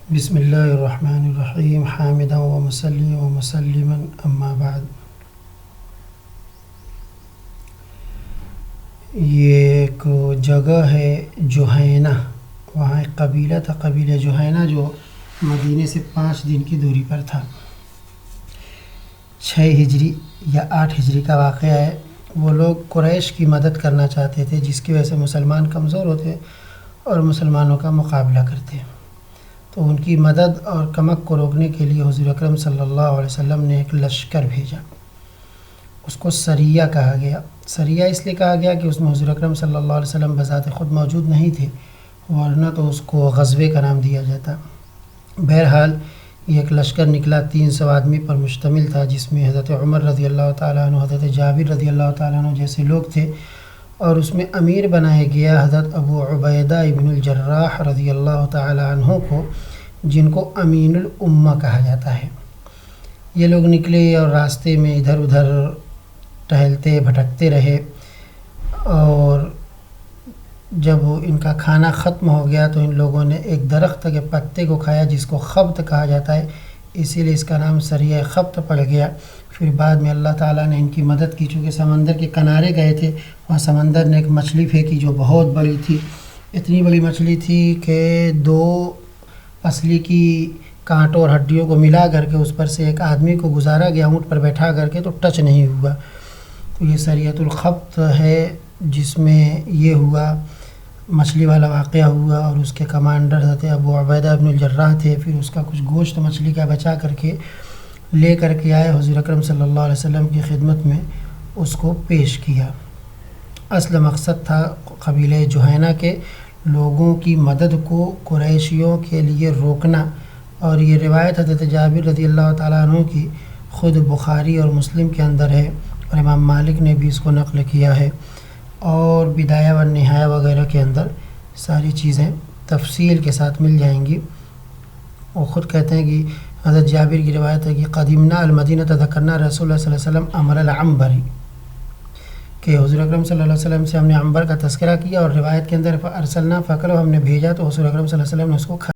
بسم اللہ الرحمن الرحیم حامدا و مسلم و مسلما اما بعد۔ یہ ایک جگہ ہے جہینہ، وہاں ایک قبیلہ تھا، قبیلہ جہینہ، جو مدینے سے 5 دن کی دوری پر تھا۔ 6 ہجری یا 8 ہجری کا واقعہ ہے۔ وہ لوگ قریش کی مدد کرنا چاہتے تھے، جس کی وجہ سے مسلمان کمزور ہوتے اور مسلمانوں کا مقابلہ کرتے۔ تو ان کی مدد اور کمک کو روکنے کے لیے حضور اکرم صلی اللہ علیہ وسلم نے ایک لشکر بھیجا۔ اس کو سریہ کہا گیا۔ سریہ اس لیے کہا گیا کہ اس میں حضور اکرم صلی اللہ علیہ وسلم بذات خود موجود نہیں تھے، ورنہ تو اس کو غزوے کا نام دیا جاتا۔ بہرحال یہ ایک لشکر نکلا، 300 آدمی پر مشتمل تھا، جس میں حضرت عمر رضی اللہ تعالیٰ عنہ، حضرت جابر رضی اللہ تعالیٰ عنہ جیسے لوگ تھے، اور اس میں امیر بنایا گیا حضرت ابو عبیدہ ابن الجراح رضی اللہ تعالیٰ عنہ کو، جن کو امین الامہ کہا جاتا ہے۔ یہ لوگ نکلے اور راستے میں ادھر ادھر ٹہلتے بھٹکتے رہے، اور جب ان کا کھانا ختم ہو گیا تو ان لوگوں نے ایک درخت کے پتے کو کھایا، جس کو خبط کہا جاتا ہے، اسی لیے اس کا نام سریہ خبط پڑ گیا۔ پھر بعد میں اللہ تعالیٰ نے ان کی مدد کی، چونکہ سمندر کے کنارے گئے تھے، وہاں سمندر نے ایک مچھلی پھینکی جو بہت بڑی تھی، اتنی بڑی مچھلی تھی کہ 2 پسلی کی کانٹوں اور ہڈیوں کو ملا کر کے اس پر سے ایک آدمی کو گزارا گیا اونٹ پر بیٹھا کر کے، تو ٹچ نہیں ہوا۔ تو یہ سریۃ الخبط ہے، جس میں یہ ہوا، مچھلی والا واقعہ ہوا، اور اس کے کمانڈر حضرت ابو عبیدہ ابن الجراح تھے۔ پھر اس کا کچھ گوشت مچھلی کا بچا کر کے لے کر کے آئے حضور اکرم صلی اللہ علیہ وسلم کی خدمت میں، اس کو پیش کیا۔ اصل مقصد تھا قبیلہ جہینہ کے لوگوں کی مدد کو قریشیوں کے لیے روکنا، اور یہ روایت حضرت جابر رضی اللہ تعالیٰ عنہ کی خود بخاری اور مسلم کے اندر ہے، اور امام مالک نے بھی اس کو نقل کیا ہے، اور بدایہ و نہایہ وغیرہ کے اندر ساری چیزیں تفصیل کے ساتھ مل جائیں گی۔ وہ خود کہتے ہیں کہ حضرت جابر کی روایت ہے کہ قدمنا المدینہ تذکرنا رسول اللہ صلی اللہ علیہ وسلم امر العنبری، کہ حضور اکرم صلی اللہ علیہ وسلم سے ہم نے عنبر کا تذکرہ کیا، اور روایت کے اندر ارسلنا فکلو، ہم نے بھیجا تو حضور اکرم صلی اللہ علیہ وسلم نے اس کو کھایا۔